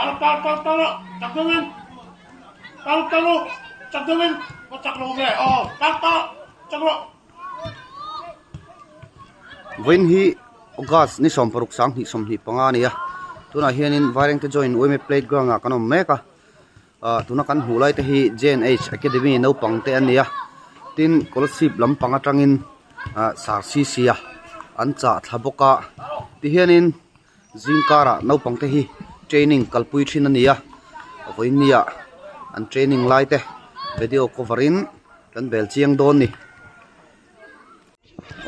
Tao chặt tôi lên. Tao chặt tôi lên. Có chặt luôn về. Tao chặt luôn. When he gas ni som paruk sang hi som hi panga ni ya tuna hianin vareng te join we me playground a kanom meka tuna kan hulai te hi JNH Academy no pangte ania tin scholarship lam panga tangin sar cc a an cha thlaboka ti hianin zingkara no pangte hi training kalpui thin ania voinia an training lai te video coverin kan bel chiang don ni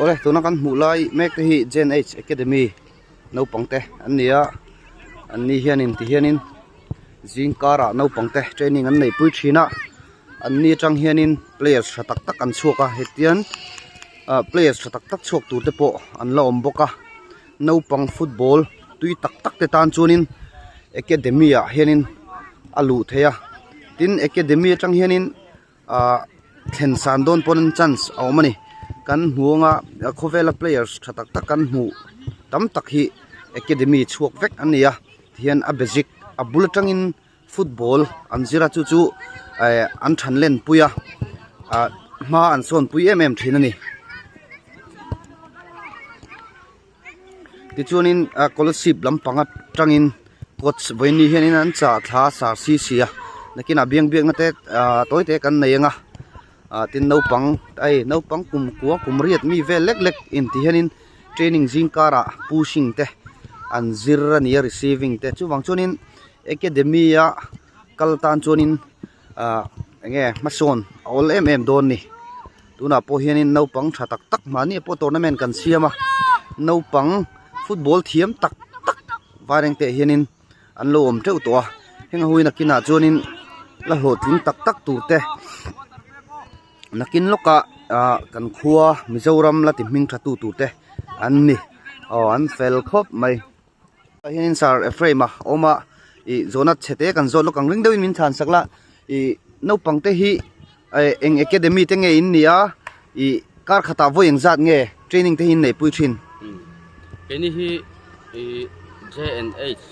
ole tuna kan mulai mek te hi JNH Academy no pangte ania anni hianin ti hianin zingkara no pangte training an nei pui thina anni tang hianin players tak tak an chuaka hetian players tak tak chuak tu te po an la om boka no pang football tui tak tak te tan chunin academy a hianin alu theya tin academy tang hianin thlen san don pon chance awmani kan huanga khovela players tak tak kan hu tam tak hi academy chuak vek ania hian a basic a bulletangin football an zira chu chu an thanlen puya ma an son pui em thinani ti chuanin scholarship lampanga tangin coach voini hianin an cha thla sar cc a nakina biang na te toite kan neinga tin no pang kum kuwa kum riat mi ve lek lek in ti hianin training zingkara pushing te an zirra ni receiving te chuwang chunin academy a kaltan chunin nge mason all don ni tuna po hianin no pang tha tak tak mani po tournament kan siama no pang football thiam tak tak wareng te hianin an lo om teu to henga huina kina chunin la hlotin tak tak tur te nakin loka kan khuwa Mizoram la ti ming thatu tu te an ni an fel khop mai hianin sar frame oma I zona chete kan zon lokang ring deuin min than sakla I no pangte hi eng academy te nge in nia I kar khata vo eng zat nge training te hin nei pui thin keni hi JNH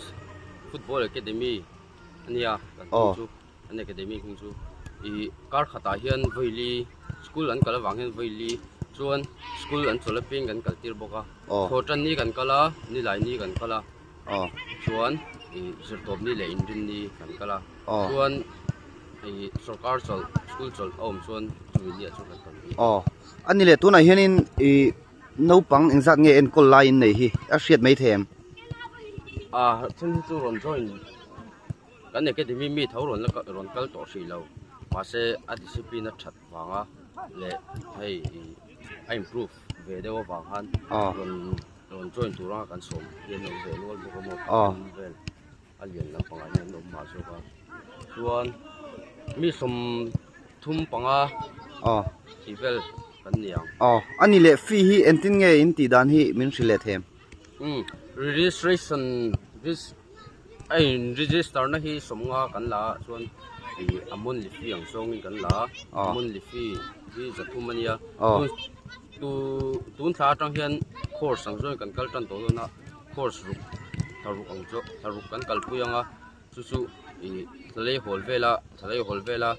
football academy ania kan chu an academy kung chu I kar khata hian voili school an kala wang hian voili chuan school an chola ping kan kaltir boka thotan ni kan kala ni lai ni kan kala chuan I zirtop ni le indin ni kan kala chuan I sarkar chol school chol om chuan chuini a chu kan kal ani le tuna hianin I no pang engzat nge en kol line nei hi a hriat mai them thun chu ron join kan academy mi thoron la ron kal to hri lo pase a discipline a that wanga le hei I improve ve dewa wang han ron join tura kan som yen no ve lol bo mo vel alien la panga yen no ma so ka chuan mi som thum panga vel kan niang ani le fee hi entin nge in ti dan hi min hrile them registration this register na hi somnga kan la chuan amun li fi ang song kan la amun li fi hi zathumania tun tha tang hian course ang join kan kal tan to na course ru tharuk kan kal puyanga chu thalei hol vela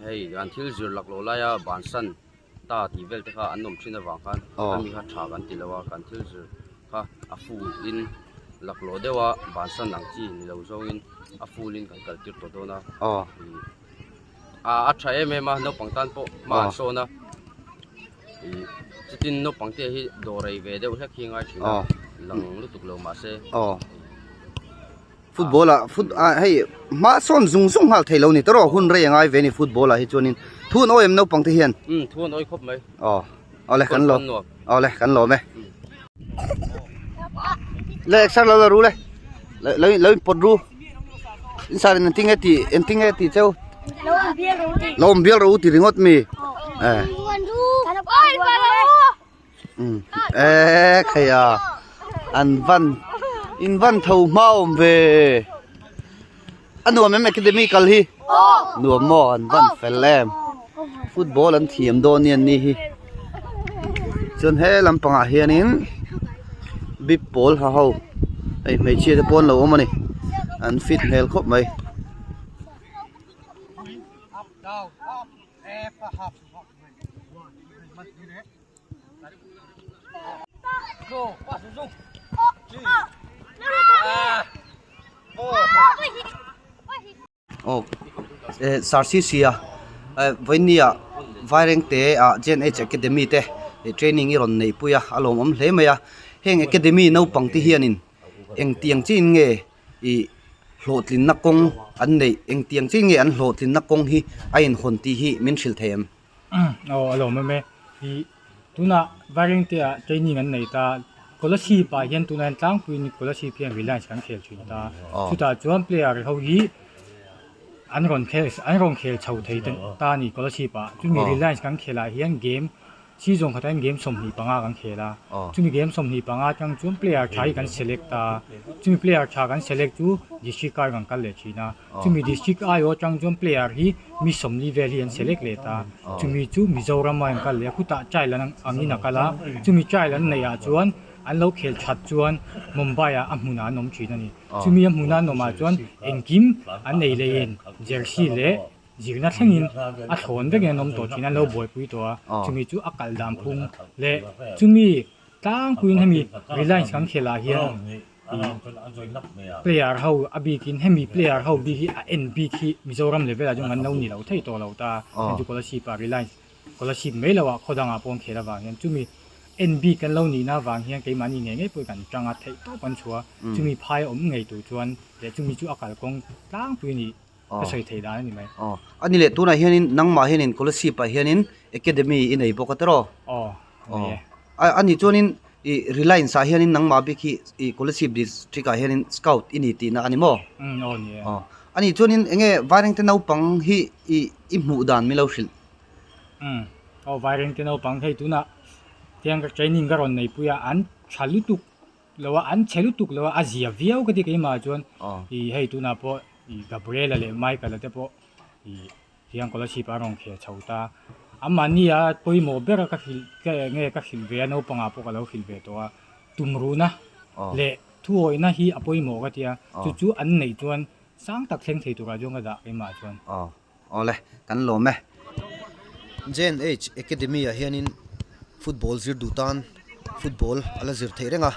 hei an thil zir lak lo la ya bansan ta ti vel te kha anom thina wang khan ami kha tha kan tilawa kan thil zir kha afu in laklo dewa bansan ang chi ni lo zongin afulin kan kal tir to dona a tha em ma no pangtan po ma so na chitin no pangte hi dorei ve de hek hingai thina lang lu tuk lo ma se football hey ma son zung hal thailo ni toro hun re ngai ve ni football hi chuanin thun oem no pangte hian thun oi khop mai le kan lo me le extra lo ru le lo pot ru inside enting ti cheu lom bial ru ti ringot mi khaya an van thau maum ve anu mem academy kal hi nuam mo an van felem football an thiam don ni hi chon he lampanga hianin bip pol ha ho ei mei chia te pon lo mani an fit mel khop mai oh sarsi sia voinia vaireng te a gen h academy te training i ron nei puya alom om hle maya heng academy no pangti hianin eng tiang chin nge i hlotlin na kong an nei eng tiang chin nge an hlotlin na kong hi a in hon ti hi min thil them alo me hi tuna varing te training an nei ta kolashi pa hian tuna tlang puin kolashi pian reliance kan khel thin ta chuta chuan player ho hi an ron khel chho thei ta ni kolashi pa chumi reliance kan khela hian game season khatan game somni panga kan khela chumi game somni panga chang chum player thai kan select ta chumi player tha kan select chu district kan kal le china chumi district ayo chang chum player hi mi somni valian select le ta chumi chu mizoram ma kal le khuta chailan angina kala chumi chailan nei a chuan an lo khel that chuan mumbai a amuna nom china ni chumi amuna noma chuan engkim an nei le in jersey le zirna thlengin a thon vek nom to china lo boy pui to chumi chu akal dam phung le chumi tang puin hemi reliance kan khela hian player how abikin hemi player how bi hi nb ki mizoram level a jong an no ni lo thei to lo ta ju scholarship a reliance scholarship me lawa khodanga pon khela wa hian chumi nb kan lo ni na wang hian ke mani nge nge pui kan tanga thei to pan chua chumi phai om ngei tu chuan le chumi chu akal kong tang pui ni ka sei thei da ni mai ani le tuna hianin nangma hianin scholarship a hianin academy in ei bokatero ani chuanin i reliance a hianin nangma bi ki i scholarship district a hianin scout ini ti na ani mo ni ani chuanin enge wareng te nau pang hi i hmu dan mi lo hril wiring te no pang thei tu na tiang ka training ka ron nei puya an chalutuk lawa an chelutuk lawa azia viau ka ti ke ma chuan I hei tu na po I Gabriela le Michael te po I tiang scholarship a rong khe chauta amania poimo bera ka hil ke nge ka hil ve no panga po ka lo hil ve to a tumruna le thuoi na hi apoimo ka tia chu chu an nei chuan sang tak thleng thei tu ka jong da ke ma chuan ole kan lo me gen h academy a hianin football zir dutan football ala zir thei renga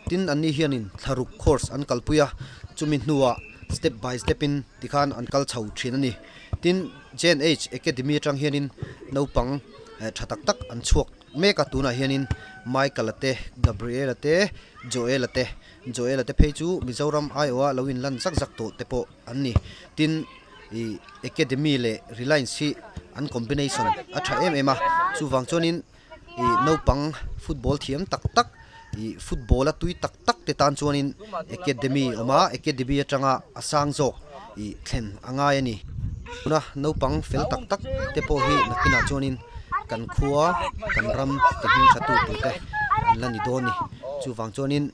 tin anni hianin tharuk course an kalpuya chumi hnuwa step by step in tikhan an kal chho thin ani tin gen h academy atang hianin nopang thatak tak an chuak meka tuna hianin michael ate gabriel ate joel ate phechu mizoram iowa lowin lan zak zak to tepo anni tin I academy le reliance hi an combination a tha ema chuwang chonin I nopang football thiam tak tak I football a tui tak tak te tan chuanin academy oma academy atanga asang jok I thlen angai ani una nopang fel tak tak te po hi nakina chuanin kan khuwa kan ram te hin thatu tu te an lani doni chuwang chonin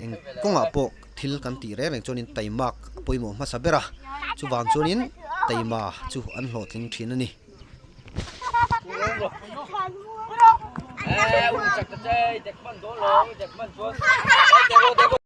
eng konga po thil kan ti re reng chonin taimak poimo ma sabera chuwang chonin taima chu an hlotling thin ani Ê, uống chặt cái dây, đẹp mắt gió lông, đẹp mắt gió.